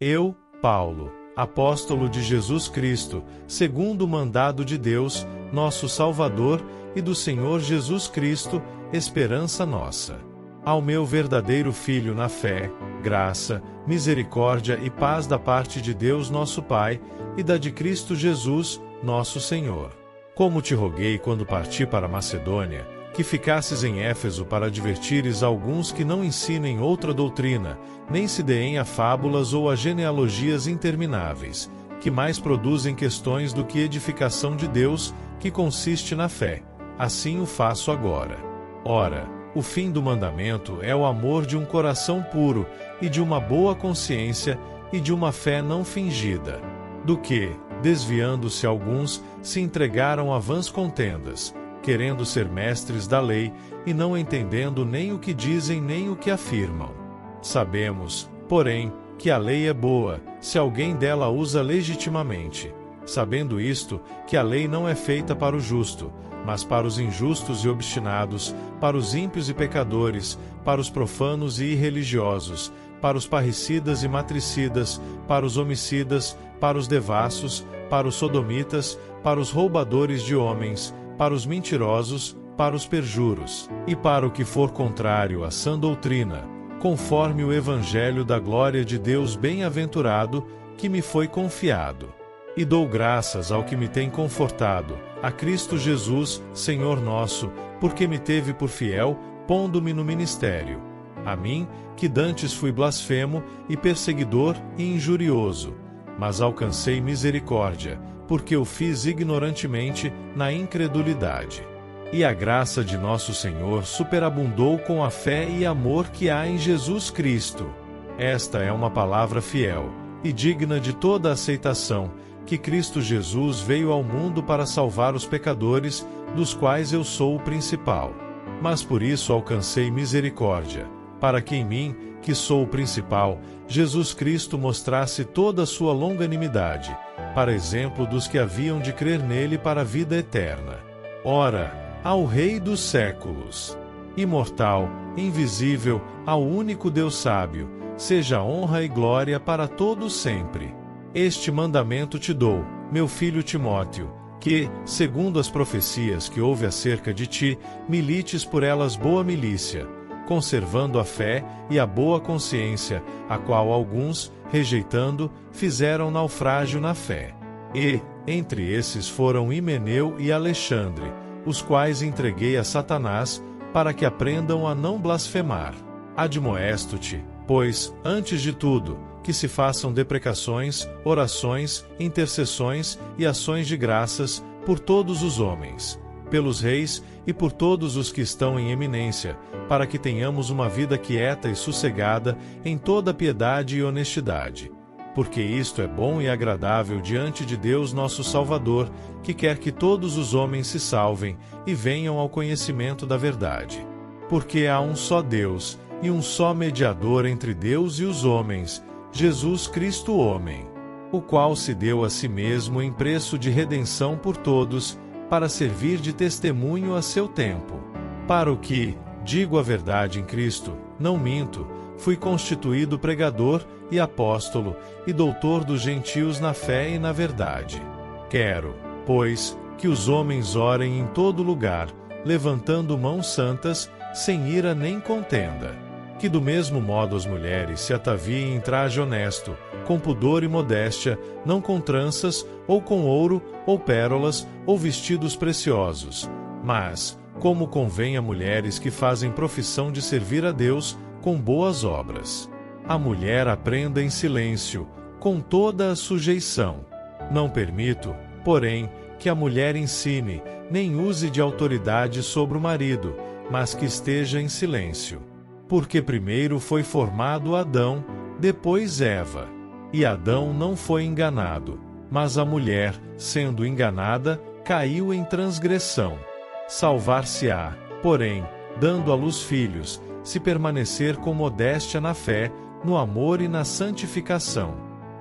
Eu, Paulo, apóstolo de Jesus Cristo, segundo o mandado de Deus, nosso Salvador, e do Senhor Jesus Cristo, esperança nossa. Ao meu verdadeiro Filho na fé, graça, misericórdia e paz da parte de Deus nosso Pai, e da de Cristo Jesus, nosso Senhor. Como te roguei quando parti para Macedônia, que ficasses em Éfeso para advertires alguns que não ensinem outra doutrina, nem se deem a fábulas ou a genealogias intermináveis, que mais produzem questões do que edificação de Deus, que consiste na fé. Assim o faço agora. Ora, o fim do mandamento é o amor de um coração puro, e de uma boa consciência, e de uma fé não fingida. Do que, desviando-se alguns, se entregaram a vãs contendas, querendo ser mestres da lei, e não entendendo nem o que dizem nem o que afirmam. Sabemos, porém, que a lei é boa, se alguém dela usa legitimamente, sabendo isto, que a lei não é feita para o justo, mas para os injustos e obstinados, para os ímpios e pecadores, para os profanos e irreligiosos, para os parricidas e matricidas, para os homicidas, para os devassos, para os sodomitas, para os roubadores de homens, para os mentirosos, para os perjuros, e para o que for contrário à sã doutrina, conforme o evangelho da glória de Deus bem-aventurado, que me foi confiado. E dou graças ao que me tem confortado, a Cristo Jesus, Senhor nosso, porque me teve por fiel, pondo-me no ministério. A mim, que dantes fui blasfemo, e perseguidor, e injurioso, mas alcancei misericórdia, porque o fiz ignorantemente, na incredulidade. E a graça de nosso Senhor superabundou com a fé e amor que há em Jesus Cristo. Esta é uma palavra fiel, e digna de toda aceitação, que Cristo Jesus veio ao mundo para salvar os pecadores, dos quais eu sou o principal. Mas por isso alcancei misericórdia, para que em mim, que sou o principal, Jesus Cristo mostrasse toda a sua longanimidade, para exemplo dos que haviam de crer nele para a vida eterna. Ora, ao Rei dos séculos, imortal, invisível, ao único Deus sábio, seja honra e glória para todos sempre. Este mandamento te dou, meu filho Timóteo, que, segundo as profecias que houve acerca de ti, milites por elas boa milícia, conservando a fé e a boa consciência, a qual alguns, rejeitando, fizeram naufrágio na fé. E, entre esses foram Himeneu e Alexandre, os quais entreguei a Satanás, para que aprendam a não blasfemar. Admoesto-te, pois, antes de tudo, que se façam deprecações, orações, intercessões e ações de graças por todos os homens, pelos reis e por todos os que estão em eminência, para que tenhamos uma vida quieta e sossegada em toda piedade e honestidade. Porque isto é bom e agradável diante de Deus nosso Salvador, que quer que todos os homens se salvem e venham ao conhecimento da verdade. Porque há um só Deus, e um só mediador entre Deus e os homens, Jesus Cristo homem, o qual se deu a si mesmo em preço de redenção por todos, para servir de testemunho a seu tempo. Para o que, digo a verdade em Cristo, não minto, fui constituído pregador e apóstolo e doutor dos gentios na fé e na verdade. Quero, pois, que os homens orem em todo lugar, levantando mãos santas, sem ira nem contenda. Que do mesmo modo as mulheres se ataviem em traje honesto, com pudor e modéstia, não com tranças, ou com ouro, ou pérolas, ou vestidos preciosos, mas, como convém a mulheres que fazem profissão de servir a Deus, com boas obras. A mulher aprenda em silêncio, com toda a sujeição. Não permito, porém, que a mulher ensine, nem use de autoridade sobre o marido, mas que esteja em silêncio. Porque primeiro foi formado Adão, depois Eva. E Adão não foi enganado, mas a mulher, sendo enganada, caiu em transgressão. Salvar-se-á, porém, dando à luz filhos, se permanecer com modéstia na fé, no amor e na santificação.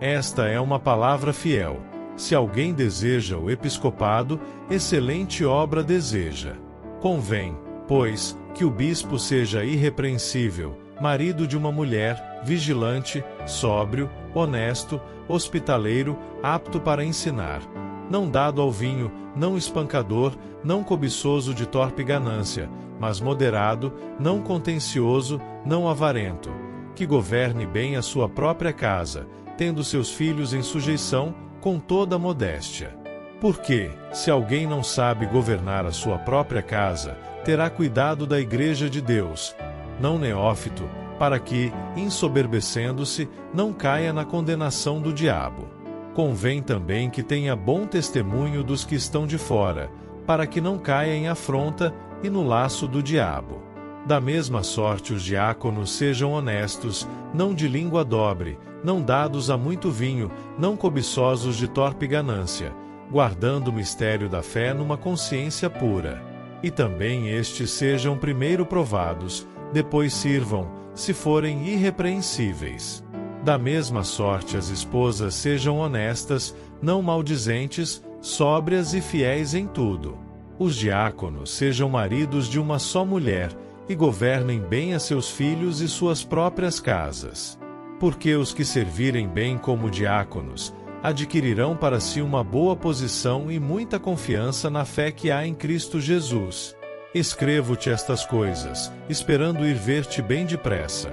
Esta é uma palavra fiel. Se alguém deseja o episcopado, excelente obra deseja. Convém, pois, que o bispo seja irrepreensível, marido de uma mulher, vigilante, sóbrio, honesto, hospitaleiro, apto para ensinar, não dado ao vinho, não espancador, não cobiçoso de torpe ganância, mas moderado, não contencioso, não avarento, que governe bem a sua própria casa, tendo seus filhos em sujeição, com toda modéstia. Porque, se alguém não sabe governar a sua própria casa, terá cuidado da igreja de Deus, não neófito, para que, ensoberbecendo-se, não caia na condenação do diabo. Convém também que tenha bom testemunho dos que estão de fora, para que não caia em afronta e no laço do diabo. Da mesma sorte os diáconos sejam honestos, não de língua dobre, não dados a muito vinho, não cobiçosos de torpe ganância, guardando o mistério da fé numa consciência pura. E também estes sejam primeiro provados, depois sirvam, se forem irrepreensíveis. Da mesma sorte as esposas sejam honestas, não maldizentes, sóbrias e fiéis em tudo. Os diáconos sejam maridos de uma só mulher, e governem bem a seus filhos e suas próprias casas. Porque os que servirem bem como diáconos, adquirirão para si uma boa posição e muita confiança na fé que há em Cristo Jesus. Escrevo-te estas coisas, esperando ir ver-te bem depressa.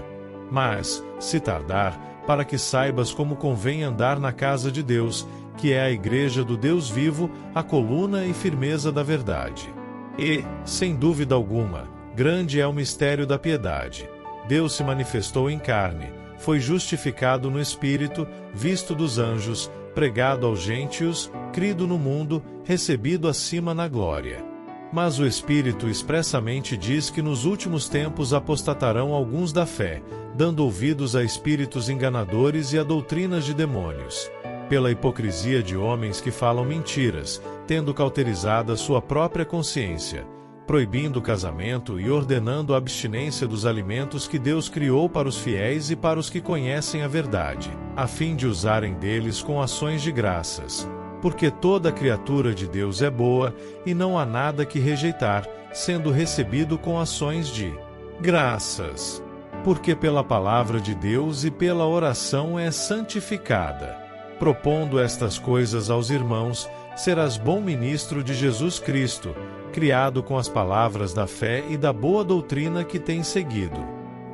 Mas, se tardar, para que saibas como convém andar na casa de Deus, que é a igreja do Deus vivo, a coluna e firmeza da verdade. E, sem dúvida alguma, grande é o mistério da piedade. Deus se manifestou em carne, foi justificado no Espírito, visto dos anjos, pregado aos gentios, crido no mundo, recebido acima na glória. Mas o Espírito expressamente diz que nos últimos tempos apostatarão alguns da fé, dando ouvidos a espíritos enganadores e a doutrinas de demônios, pela hipocrisia de homens que falam mentiras, tendo cauterizada sua própria consciência, proibindo o casamento e ordenando a abstinência dos alimentos que Deus criou para os fiéis e para os que conhecem a verdade, a fim de usarem deles com ações de graças. Porque toda criatura de Deus é boa, e não há nada que rejeitar, sendo recebido com ações de graças. Porque pela palavra de Deus e pela oração é santificada. Propondo estas coisas aos irmãos, serás bom ministro de Jesus Cristo, criado com as palavras da fé e da boa doutrina que tens seguido.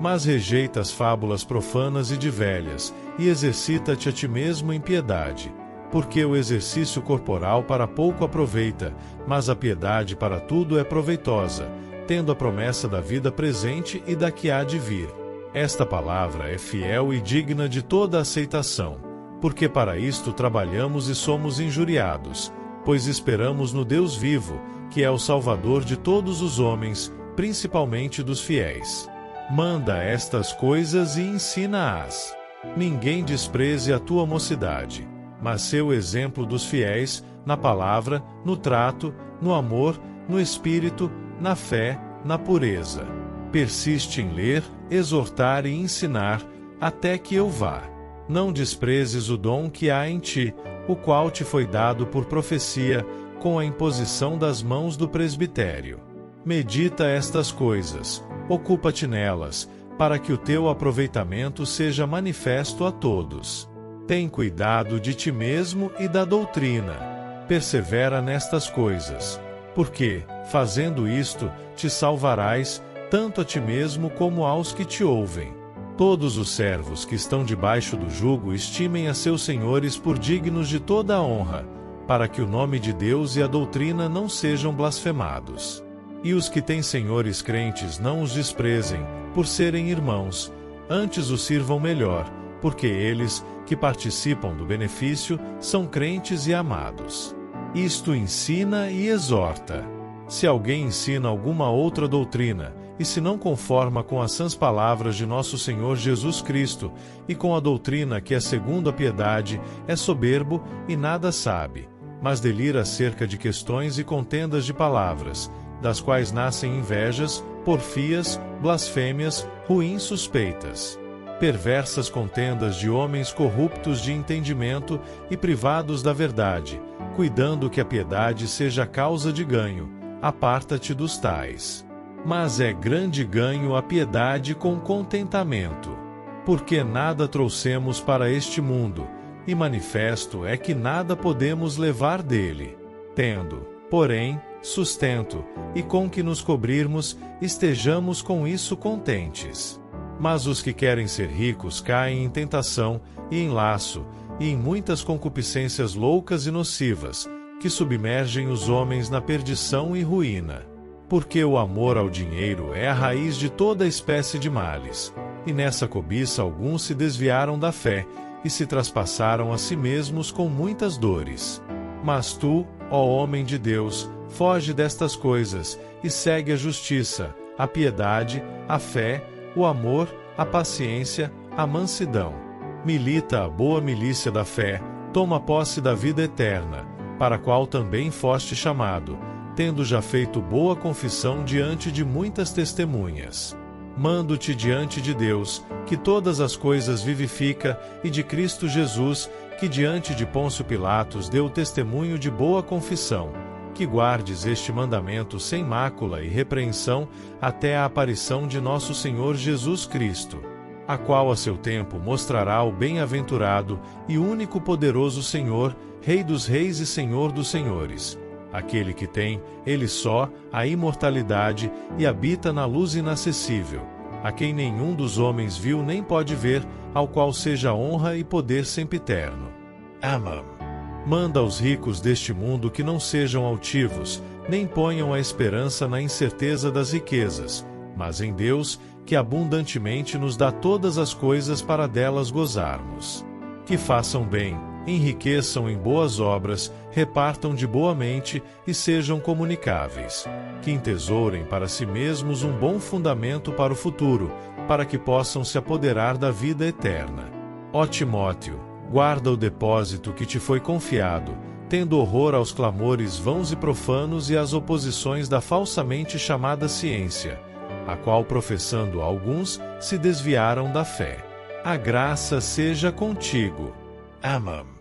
Mas rejeita as fábulas profanas e de velhas, e exercita-te a ti mesmo em piedade. Porque o exercício corporal para pouco aproveita, mas a piedade para tudo é proveitosa, tendo a promessa da vida presente e da que há de vir. Esta palavra é fiel e digna de toda aceitação, porque para isto trabalhamos e somos injuriados, pois esperamos no Deus vivo, que é o Salvador de todos os homens, principalmente dos fiéis. Manda estas coisas e ensina-as. Ninguém despreze a tua mocidade, mas sê o exemplo dos fiéis, na palavra, no trato, no amor, no espírito, na fé, na pureza. Persiste em ler, exortar e ensinar, até que eu vá. Não desprezes o dom que há em ti, o qual te foi dado por profecia, com a imposição das mãos do presbitério. Medita estas coisas, ocupa-te nelas, para que o teu aproveitamento seja manifesto a todos. Tem cuidado de ti mesmo e da doutrina. Persevera nestas coisas, porque, fazendo isto, te salvarás, tanto a ti mesmo como aos que te ouvem. Todos os servos que estão debaixo do jugo estimem a seus senhores por dignos de toda a honra, para que o nome de Deus e a doutrina não sejam blasfemados. E os que têm senhores crentes não os desprezem, por serem irmãos, antes os sirvam melhor, porque eles, que participam do benefício, são crentes e amados. Isto ensina e exorta. Se alguém ensina alguma outra doutrina, e se não conforma com as sãs palavras de nosso Senhor Jesus Cristo, e com a doutrina que é segundo a piedade, é soberbo e nada sabe, mas delira acerca de questões e contendas de palavras, das quais nascem invejas, porfias, blasfêmias, ruins suspeitas. Perversas contendas de homens corruptos de entendimento e privados da verdade, cuidando que a piedade seja causa de ganho, aparta-te dos tais. Mas é grande ganho a piedade com contentamento. Porque nada trouxemos para este mundo, e manifesto é que nada podemos levar dele. Tendo, porém, sustento, e com que nos cobrirmos, estejamos com isso contentes. Mas os que querem ser ricos caem em tentação, e em laço, e em muitas concupiscências loucas e nocivas, que submergem os homens na perdição e ruína. Porque o amor ao dinheiro é a raiz de toda espécie de males, e nessa cobiça alguns se desviaram da fé, e se traspassaram a si mesmos com muitas dores. Mas tu, ó homem de Deus, foge destas coisas, e segue a justiça, a piedade, a fé, o amor, a paciência, a mansidão. Milita a boa milícia da fé, toma posse da vida eterna, para a qual também foste chamado, tendo já feito boa confissão diante de muitas testemunhas. Mando-te diante de Deus, que todas as coisas vivifica, e de Cristo Jesus, que diante de Pôncio Pilatos deu testemunho de boa confissão, que guardes este mandamento sem mácula e repreensão até a aparição de nosso Senhor Jesus Cristo, a qual a seu tempo mostrará o bem-aventurado e único poderoso Senhor, Rei dos reis e Senhor dos senhores, aquele que tem, ele só, a imortalidade e habita na luz inacessível, a quem nenhum dos homens viu nem pode ver, ao qual seja honra e poder sempiterno. Amém. Manda aos ricos deste mundo que não sejam altivos, nem ponham a esperança na incerteza das riquezas, mas em Deus, que abundantemente nos dá todas as coisas para delas gozarmos. Que façam bem, enriqueçam em boas obras, repartam de boa mente e sejam comunicáveis. Que entesourem para si mesmos um bom fundamento para o futuro, para que possam se apoderar da vida eterna. Ó Timóteo, guarda o depósito que te foi confiado, tendo horror aos clamores vãos e profanos e às oposições da falsamente chamada ciência, a qual professando alguns se desviaram da fé. A graça seja contigo. Amém.